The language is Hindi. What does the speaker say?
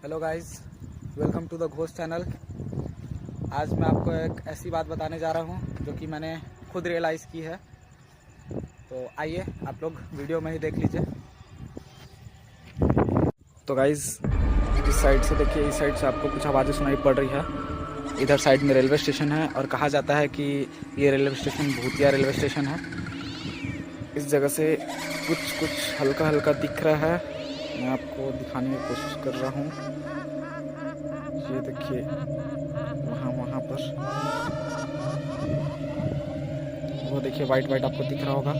Hello guys, welcome to the ghost channel. आज मैं आपको एक ऐसी बात बताने जा रहा हूँ जो कि मैंने खुद रियलाइज़ की है। तो आइए आप लोग वीडियो में ही देख लीजिए। तो गाइस, इस साइड से देखिए, इस साइड से आपको कुछ आवाज़ें सुनाई पड़ रही है। इधर साइड में रेलवे स्टेशन है और कहा जाता है कि ये रेलवे स्टेशन भूतिया रेलवे स्टेशन है। इस जगह से कुछ हल्का हल्का दिख रहा है। मैं आपको दिखाने की कोशिश कर रहा हूँ। ये देखिए, वहाँ पर वो देखिए वाइट वाइट आपको दिख रहा होगा।